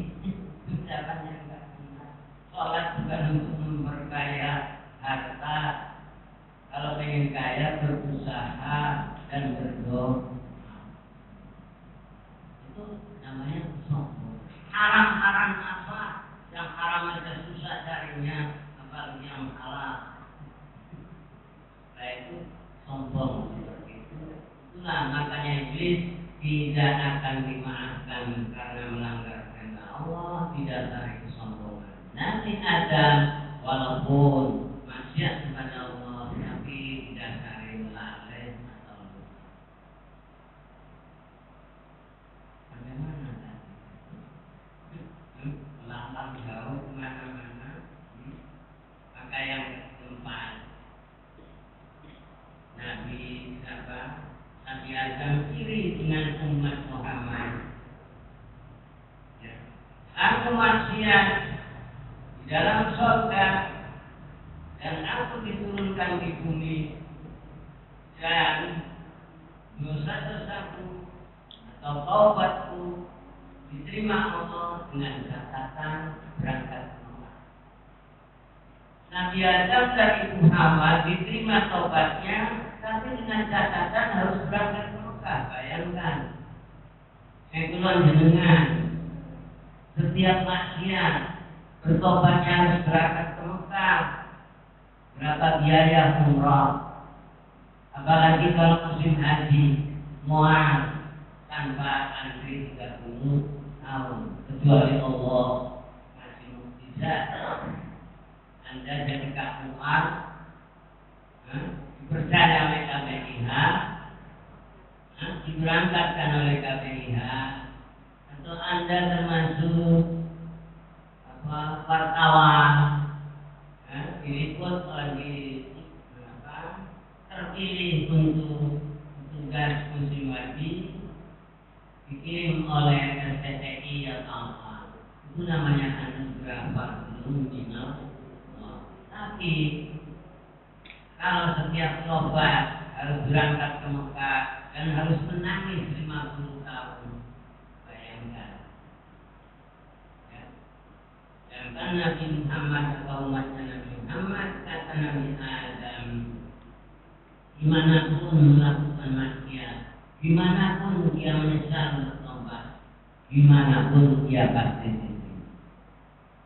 ucapan yang nggak benar. Sholat bukan untuk memperkaya harta. Kalau ingin kaya berusaha dan berdoa. tidak akan dimaafkan karena melanggar perintah Allah, didasari kesombongan. Nabi Adam walaupun maksiat kepada Allah, tapi didasari lalai atau lupa. Bagaimana tadi? Melambang jauh kemana-mana. Maka yang keempat, Nabi Adam iri dengan umat Muhammad. Ya. Aku maksiat di dalam surga dan aku diturunkan di bumi, dan dosa-dosaku atau taubatku diterima Allah dengan catatan berangkat Muhammad. Nabi Adam dan Ibu Hawa diterima taubatnya, tapi dengan catatan harus berangkat ke Mekah. Bayangkan, ekulan jenengan setiap maksiat bertobatnya harus berangkat ke Mekah. Berapa biaya umrah? Apalagi kalau musim haji, muat tanpa antri 30 tahun. Kecuali Allah masih mukjizat. Anda jadi KUA, dipercaya oleh KPIH, diberangkatkan oleh KPIH, atau Anda termasuk wartawan, diliput oleh terpilih untuk tugas musim haji, dikirim oleh STTI atau apa, itu namanya anugerah belum dinau. Tapi kalau setiap tobat harus berangkat ke Mekah dan harus menangis 50 tahun, bayangkan. Ya. Dan Nabi Muhammad atau umatnya Nabi Muhammad, kata Nabi Adam, dimanapun melakukan maksiat, dimanapun dia menyesal bertobat, dimanapun dia pasti diterima.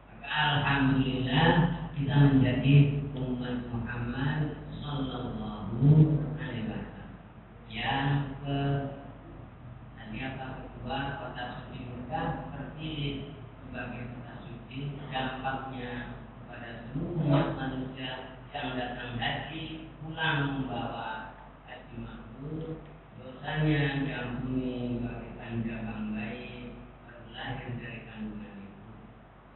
Maka alhamdulillah kita menjadi umat Muhammad Sallallahu Alaihi Wasallam. Yang kedua, kota suci Mekah terpilih sebagai kota suci. Dampaknya kepada seluruh umat manusia yang datang haji pulang membawa haji mabrur, dosanya diampuni bagaikan jabang bayi baru lahir dari kandungan ibu,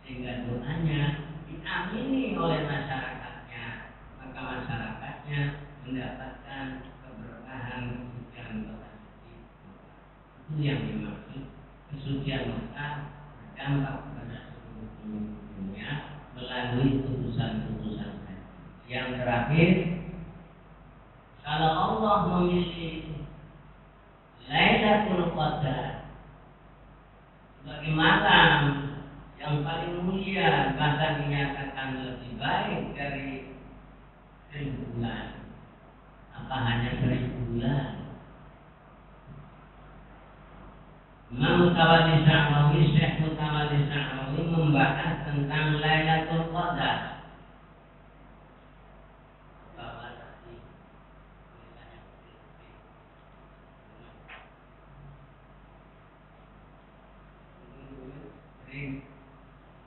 sehingga doanya diamini oleh masyarakatnya, maka masyarakatnya mendapatkan keberkahan kesucian kota suci. Itu yang dimaksud kesucian Mekah berdampak kepada seluruh dunia melalui putusan-putusan. Yang terakhir, kalau Allah memilih Lailatul Qadar sebagai malam yang paling mulia, bahkan dinyatakan lebih baik dari 1000 bulan. Apa hanya 1000 bulan? Imam Mutawalli Sya'rawi, Syekh Mutawalli Sya'rawi membahas tentang Lailatul Qadar.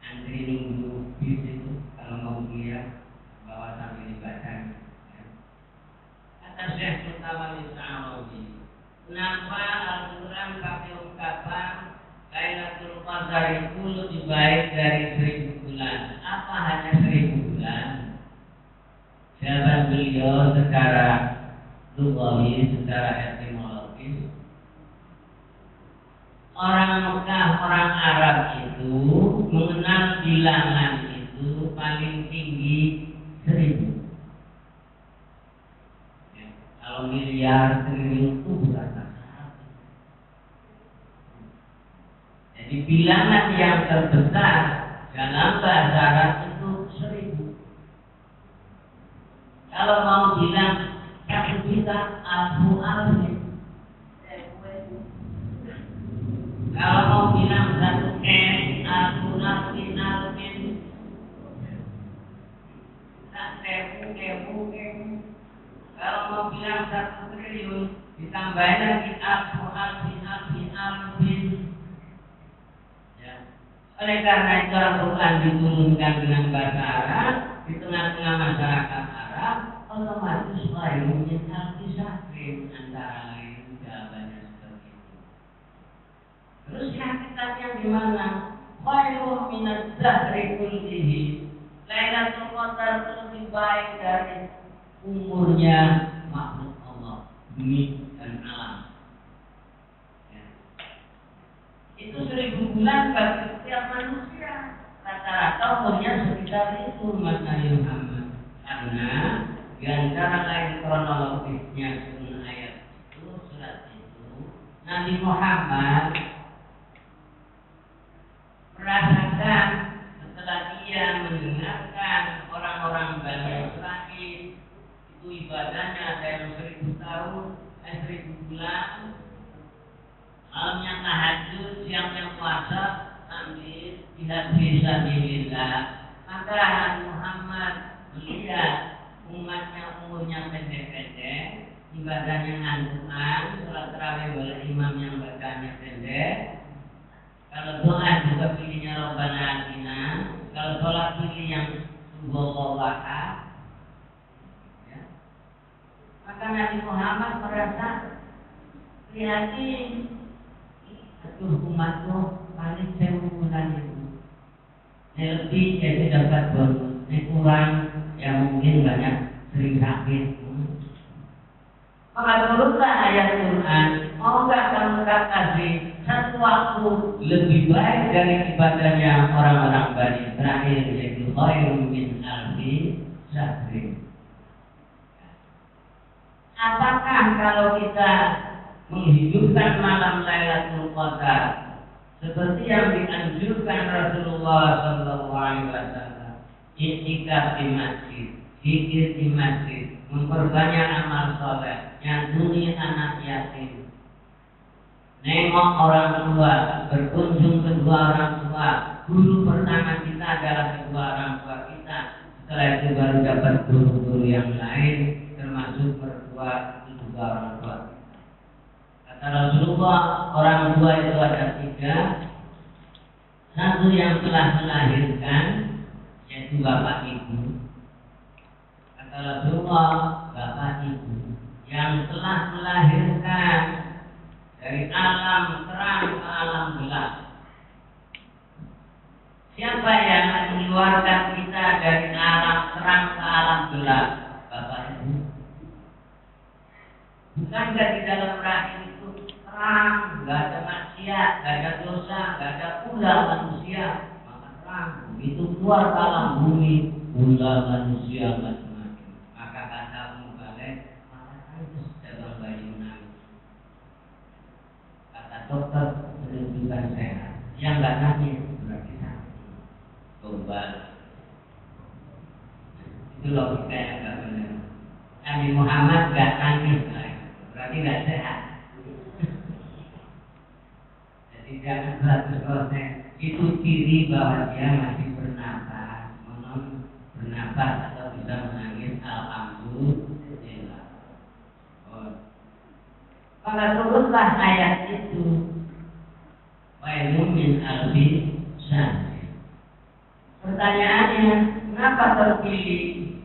Antri nunggu bis itu kalau mau kuliah bawa sambil dibaca. Kata Syekh Mutawalli Sya'rawi, kenapa Al-Quran pakai ungkapan Lailatul Qadar itu lebih baik dari 1000 bulan? Apa hanya 1000 bulan? Jawaban beliau secara lughawi, secara etimologis, orang Mekah, orang Arab itu mengenal bilangan itu paling tinggi 1000. Ya, kalau miliar, triliun itu bukan masalah. Jadi bilangan yang terbesar dalam bahasa Arab itu 1000. Kalau mau bilang 1 juta, alfu. Kalau mau bilang 1 M, alfin. Tak tepu. Kalau mau bilang 1 triliun, ditambahin lagi alfin. Oleh karena itu Al-Quran diturunkan dengan bahasa Arab di tengah-tengah masyarakat Arab, otomatis khairun min alfi syahrin, antara lain jawabannya seperti itu. Terus hakikatnya gimana? Khairun min al-zahri kullihi. Lailatul Qadar itu lebih baik dari umurnya makhluk Allah, bumi dan alam. Itu 1000 bulan bagi setiap manusia. Rata-rata umurnya sekitar itu, Mas Nabi Muhammad. Karena di antara lain kronologisnya sebelum ayat itu, surat itu, Nabi Muhammad merasakan setelah dia mendengarkan orang-orang Bani Israil itu ibadahnya ada yang 1000 tahun, 1000 bulan. Malamnya tahajud, siangnya puasa sambil jihad fisabilillah. Maka Nabi Muhammad melihat umatnya umurnya pendek-pendek, ibadahnya ngantukan, sholat tarawih oleh imam yang bacanya pendek. Kalau doa juga pilihnya Rabbana Atina, kalau sholat pilih yang subhanallah ahad. Ya. Maka Nabi Muhammad merasa prihatin. Aduh, umatku paling 1000 bulan itu. Ini lebih jadi dapat bonus. Ini kurang, ya mungkin banyak sering sakit. Maka turutlah ayat Quran. Maukah kamu kasih satu waktu lebih baik dari ibadahnya orang-orang Bani Israil, yaitu khairun min alfi syahrin. Apakah kalau kita menghidupkan malam Lailatul Qadar seperti yang dianjurkan Rasulullah SAW, i'tikaf di masjid, zikir di masjid, memperbanyak amal soleh, nyantuni anak yatim, nengok orang tua, berkunjung kedua orang tua. Guru pertama kita adalah kedua orang tua kita. Setelah itu baru dapat guru-guru yang lain, termasuk mertua kedua orang tua. Kata Rasulullah, orang tua itu ada 3. Satu yang telah melahirkan, yaitu bapak ibu. Kata Rasulullah, bapak ibu yang telah melahirkan dari alam terang ke alam gelap. Siapa yang mengeluarkan kita dari alam terang ke alam gelap? Bapak ibu. Bukankah di dalam rahim terang, gak ada maksiat, gak ada dosa, gak ada pula manusia, maka terang. Begitu keluar ke alam bumi, pula manusia macam-macam. Maka kata balik, maka itu dalam bayi menangis. Kata dokter menunjukkan sehat, yang gak nangis berarti sakit. Coba, itu logika yang gak benar. Nabi Muhammad gak nangis, berarti gak sehat. Tidak 100%. Itu ciri bahwa dia masih bernapas, bernapas atau bisa menangis. Alhamdulillah. Maka turunlah ayat itu. Wailun min alfi syahrin. Pertanyaannya, kenapa terpilih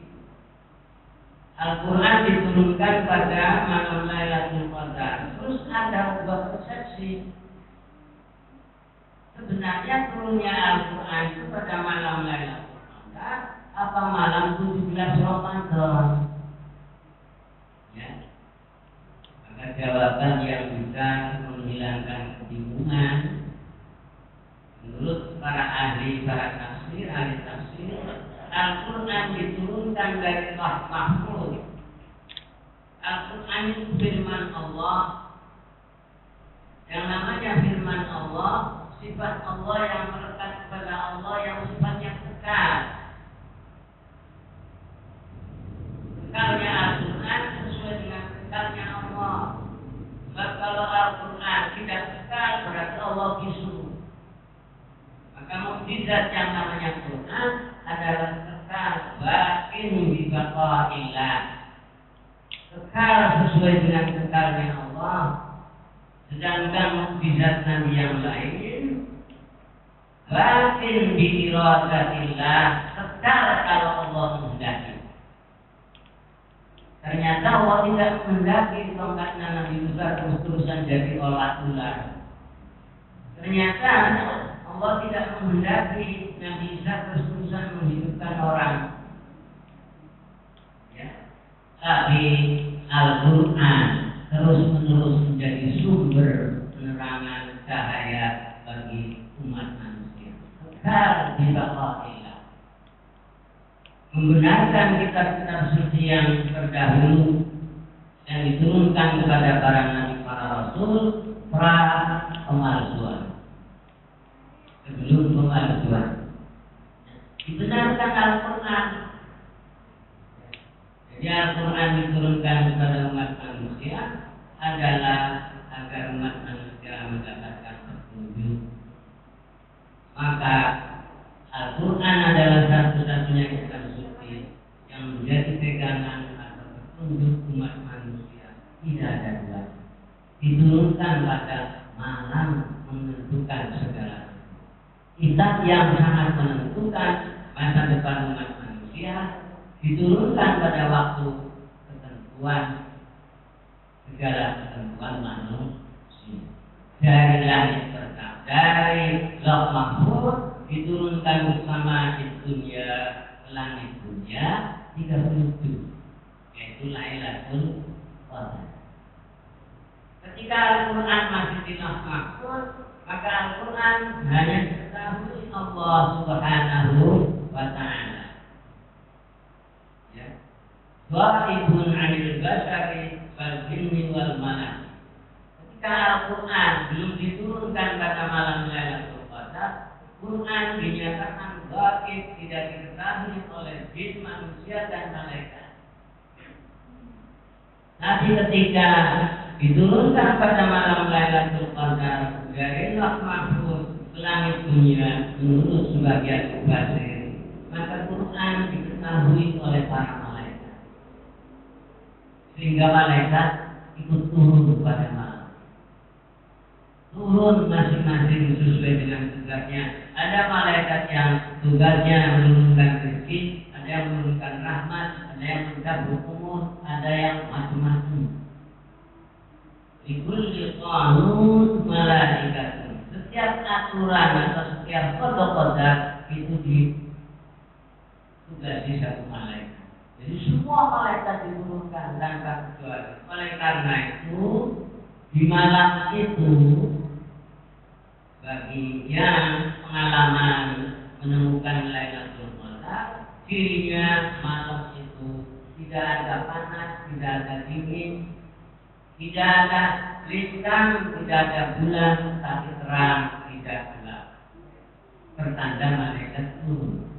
Al-Quran diturunkan pada malam Lailatul Qadar? Terus ada dua persepsi. Sebenarnya turunnya Al-Quran itu pada malam Lailatul Qadar apa malam 17 Ramadan? Ya. Maka jawaban yang bisa menghilangkan kebingungan menurut para ahli tafsir, Al-Quran diturunkan dari Lauh Mahfuz. Al-Quran itu firman Allah. Yang namanya firman Allah, sifat Allah yang melekat kepada Allah yang sifatnya kekal. Kekalnya Al-Quran sesuai dengan kekalnya Allah. Sebab kalau Al-Quran tidak kekal berarti Allah bisu. Maka mukjizat yang namanya Quran adalah kekal, batin bi baqaillah. Kekal sesuai dengan kekalnya Allah. Sedangkan mukjizat Nabi yang lain Lakin biiradatillah, secara kalau Allah menghendaki. Ternyata Allah tidak menghendaki tongkatnya Nabi Musa terus-terusan jadi ular. Ternyata Allah tidak menghendaki Nabi Isa terus-terusan menghidupkan orang. Ya. Tapi Al-Quran terus-menerus menjadi sumber penerangan cahaya bagi umat manusia. Kekal di baqaillah. Membenarkan kitab-kitab suci yang terdahulu yang diturunkan kepada para nabi, para rasul, pra pemalsuan. Sebelum pemalsuan, dibenarkan Al-Quran. Jadi Al-Quran diturunkan kepada umat manusia adalah agar umat manusia mendapatkan petunjuk. Maka Al-Quran adalah satu-satunya kitab suci yang menjadi pegangan atau petunjuk umat manusia. Tidak ada dua. Diturunkan pada malam menentukan segala. Kitab yang sangat menentukan masa depan umat manusia diturunkan pada waktu ketentuan segala ketentuan manusia. Dari langit pertama, dari Lauh Mahfuz diturunkan bersama di dunia langit dunia 37, yaitu Lailatul Qadar. Ketika Al-Quran masih di Lauh Mahfuz, maka Al-Quran hanya diketahui Allah Subhanahu wa Ta'ala. Ya. Ghaibun 'anil bashari wal jinni wal malak. Ketika Al-Quran belum diturunkan pada malam Lailatul Qadar, Quran dinyatakan ghaib, tidak diketahui oleh jin, manusia dan malaikat. Tapi ketika diturunkan pada malam Lailatul Qadar dari Lauh Mahfuz ke langit dunia menurut sebagian mufassir, maka Quran diketahui oleh para malaikat, sehingga malaikat ikut turun pada malam. Turun masing-masing sesuai dengan tugasnya. Ada malaikat yang tugasnya menurunkan rezeki, ada yang menurunkan rahmat, ada yang mencabut umur, ada yang macam-macam. Likulli qanun malaikatun. Setiap aturan atau setiap qada itu ditugasi satu malaikat. Jadi semua malaikat diturunkan tanpa kecuali. Oleh karena itu di malam itu bagi yang pengalaman menemukan Lailatul Qadar, cirinya malam itu tidak ada panas, tidak ada dingin, tidak ada lintang, tidak ada bulan, tapi terang, tidak gelap. Pertanda malaikat turun.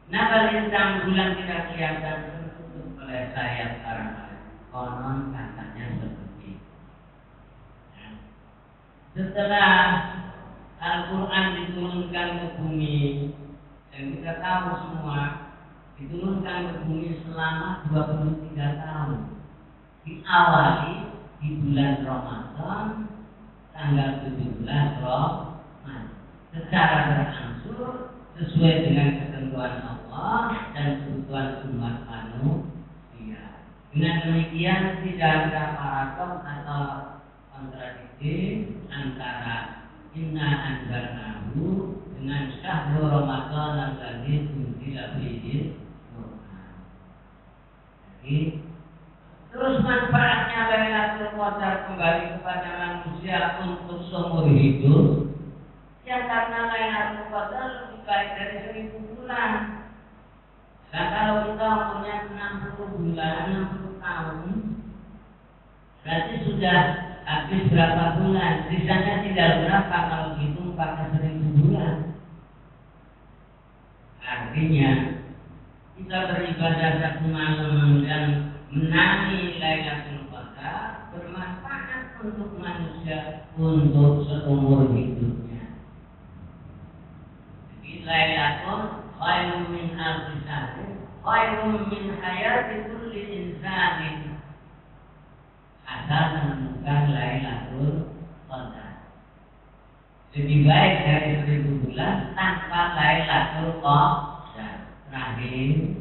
Kenapa lintang bulan tidak kelihatan? Tertutup oleh sayap para malaikat. Konon katanya seperti itu. Nah, setelah Al-Quran diturunkan ke bumi, dan kita tahu semua diturunkan ke bumi selama 23 tahun. Diawali di bulan Ramadan tanggal 17 Ramadan secara berangsur sesuai dengan ketentuan Allah dan kebutuhan umat manusia. Dengan demikian tidak ada paradoks atau kontradiksi antara inna anzalnahu dengan syahrul Ramadan allazi unzila fihi Quran. Jadi terus manfaatnya Lailatul Qadar kembali kepada manusia untuk seumur hidup. Ya karena Lailatul Qadar lebih baik dari 1000 bulan. Dan kalau kita punya 60 bulan, 60 tahun, berarti sudah habis berapa bulan? Sisanya tinggal berapa kalau dihitung pakai 1000 bulan? Artinya kita beribadah satu malam dan menangi Lailatul Qadar bermanfaat untuk manusia untuk seumur hidupnya. Jadi Lailatul khairun min alfi syahr, khairun min hayati kulli insanin. Asal menemukan Lailatul Qadar. lebih baik dari 1000 bulan tanpa Lailatul Qadar. Terakhir,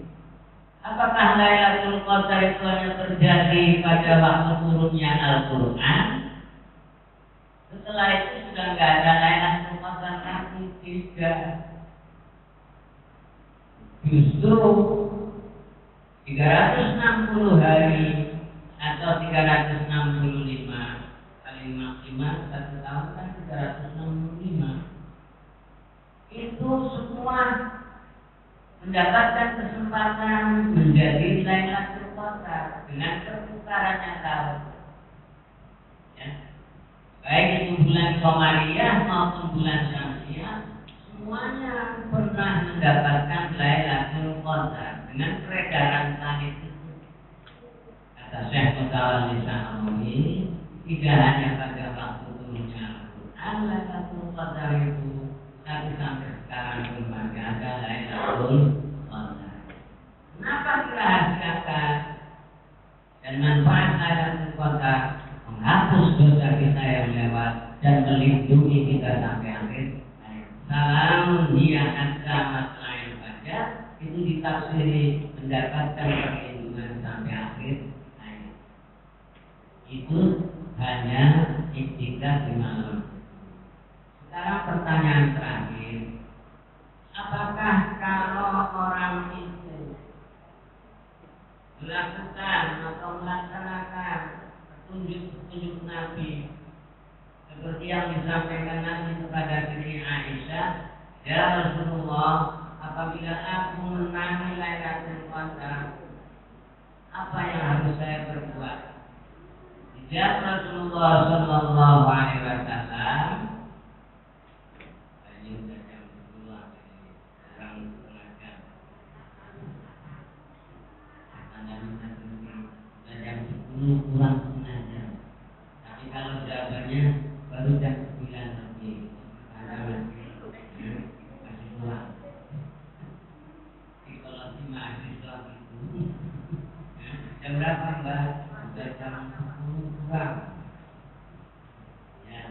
apakah Lailatul Qadar itu hanya terjadi pada waktu turunnya Al-Quran? Setelah itu sudah nggak ada Lailatul Qadar lagi. Tidak. Justru 360 hari atau 365 kali maksimal 1 tahun kan 365. Itu semua mendapatkan kesempatan menjadi Lailatul Qadar dengan pertukarannya tahun. Ya. Baik itu bulan Qamariyah maupun bulan Syamsiyah, semuanya pernah mendapatkan Lailatul Qadar dengan peredaran planet itu. Kata Syekh Mutawalli Sanawi, tidak hanya pada waktu turunnya Al-Quran Lailatul Qadar itu, tapi sampai sekarang pun masih ada Lailatul Qadar. Kenapa dirahasiakan? Dan manfaat Lailatul Qadar menghapus dosa kita yang lewat dan melindungi kita sampai akhir. Salam dia akan lain saja itu ditafsiri mendapatkan perlindungan sampai akhir hayat. Itu hanya iktikaf di malam. Sekarang pertanyaan terakhir, apakah kalau orang itu melakukan atau melaksanakan petunjuk-petunjuk Nabi seperti yang disampaikan Nabi kepada Siti Aisyah, ya Rasulullah, apabila aku menangi Lailatul Qadar, apa yang harus saya berbuat? Dijawab Rasulullah Sallallahu Alaihi Wasallam, ini sudah jam 10 kurang setengah jam. Anda bisa sudah jam 10 kurang setengah jam. Tapi kalau jawabannya baru jam 9 lebih, Anda masih kurang. Psikologi mahasiswa itu jam berapa Mbak? Sudah jam 10 kurang. Ya,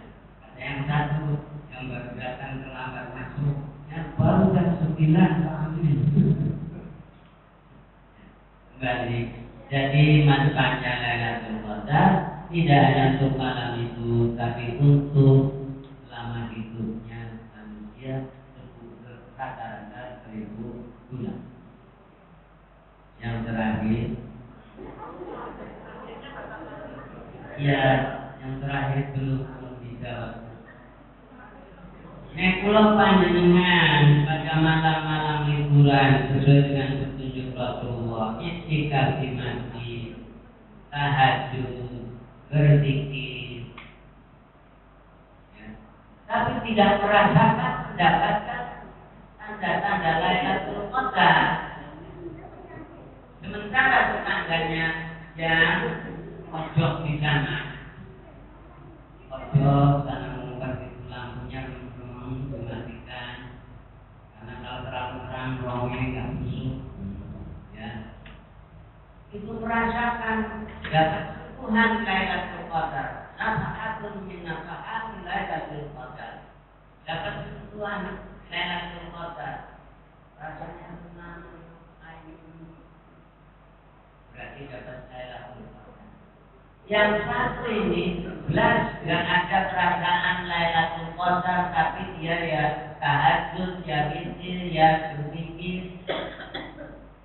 ada yang satu yang baru datang terlambat masuk, yang baru jam 9 kembali. Jadi manfaatnya Lailatul Qadar tidak hanya untuk malam itu, tapi untuk selama hidupnya manusia rata-rata 1000 bulan. Yang terakhir, ya, yang terakhir belum dijawab. Nek kula panjenengan pada malam-malam liburan sesuai dengan petunjuk Rasulullah, iktikaf di masjid, tahajud, berzikir, ya. Tapi tidak merasakan mendapatkan tanda-tanda Lailatul Qadar. Sementara tetangganya yang pojok di sana, pojok sana mengubah itu lampunya dimatikan, karena kalau terlalu terang ruangnya nggak busuk, ya. Itu merasakan dapat Tuhan Lailatul Qadar, nafahatun min nafahat Lailatul Qadar, dapat sentuhan Lailatul Qadar, rasanya tenang, ayu, berarti dapat Lailatul Qadar. Yang satu ini jelas yang ada perasaan Lailatul Qadar, tapi dia ya tahajud, ya witir, ya berzikir.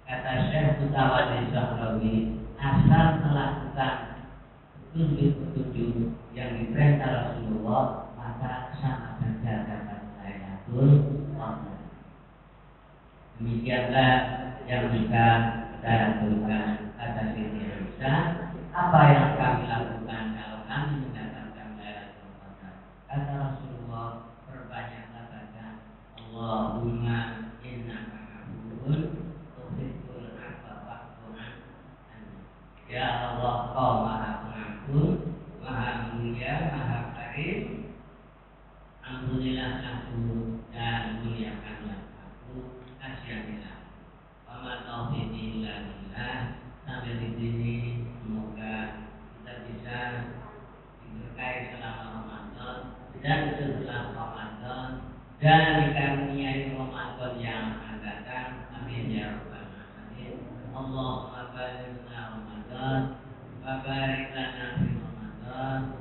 Kata Syekh Mutawalli Sahrawi, asal melakukan petunjuk-petunjuk yang diperintah Rasulullah, maka sama saja dapat Lailatul Qadar. Demikianlah yang bisa saya tuliskan atas Siti Aisyah. Apa yang kami lakukan kalau kami mendapatkan Lailatul Qadar? Kata Rasulullah, perbanyaklah baca Allahumma innaka afuwwun tuhibbul afwa fa'fu anni. Ya Allah, Kau Maha Pengampun, Maha Mulia, Maha Karim. Ampunilah aku dan muliakanlah aku, kasihanilah. Wa ma taufiqi illa billah. Sampai di sini semoga setelah Ramadan dan dikaruniai Ramadan yang akan datang. Amin ya rabbal alamin. Allahumma barik lana Ramadan wa barik lana fi Ramadan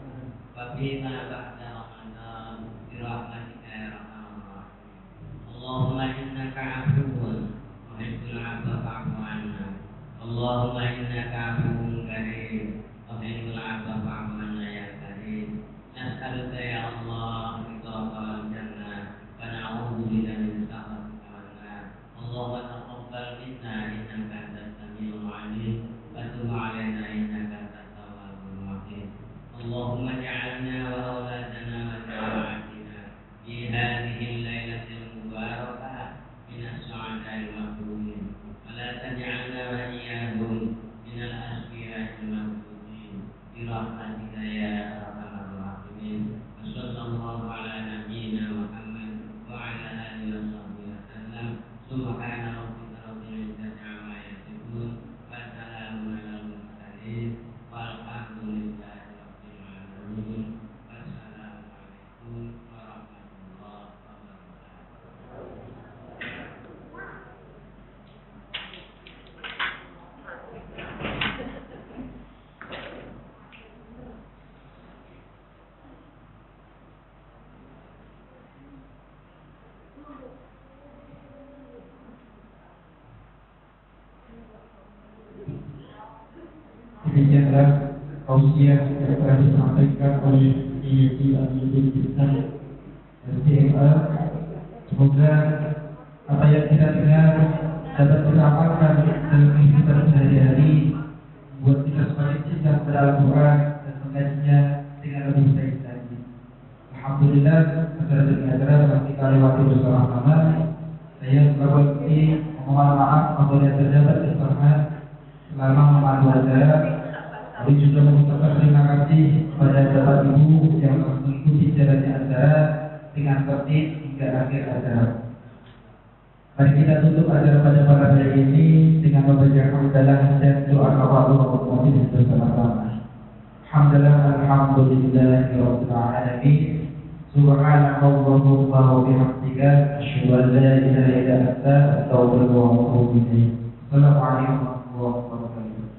wa bima ba'da Ramadan bi rahmatika ya arhamar rahimin. Allahumma innaka 'afuwwun tuhibbul 'afwa fa'fu 'anna. Allahumma innaka 'afuwwun karim tuhibbul 'afwa fa'fu 'anna ya karim. Nas'aluka ya Allah ridhaka wal jannah wa na'udzu bika min sakhatika wan nar. Allahumma taqabbal minna innaka antas samiul 'alim wa tub 'alaina innaka antat tawwabur rahim. Allahumma ij'alna wa auladana wa jama'atina fi hadhihi al-lailatil mubarakah min as-su'ada'il maqbumin wa la taj'alna wa iyyahum min al-asfiya'il maqbumin bi rahmatika ya arhamar rahimin. Sallallahu ala nabiyyina Muhammad wa ala alihi wa sahbihi wasallam. Subhana rabbika rabbil izzati amma yasifun wa salamun alal mursalin walhamdulillahi rabbil alamin. Wassalamu alaikum warahmatullahi wabarakatuh. Demikianlah tausiah yang telah disampaikan oleh Yeti Abidin Bisnan SDMA. Semoga apa yang kita dengar dapat kita amalkan dalam kehidupan sehari-hari, buat kita semakin cinta kepada Al-Quran dan mengkajinya dengan lebih baik lagi. Alhamdulillah, acara demi acara telah kita lewati bersama-sama. Saya berbagi memohon maaf apabila terdapat kesalahan selama memandu acara. Kami juga mengucapkan terima kasih kepada Bapak Ibu yang telah mengikuti jalannya acara dengan tertib hingga akhir acara. Mari kita tutup acara pada malam hari ini dengan membaca hamdalah dan doa kafalah bersama-sama. Alhamdulillahirabbil alamin. Subhanallahumma wa bihamdika asyhadu an la ilaha illa anta astaghfiruka wa atubu ilaik. Assalamualaikum warahmatullahi wabarakatuh.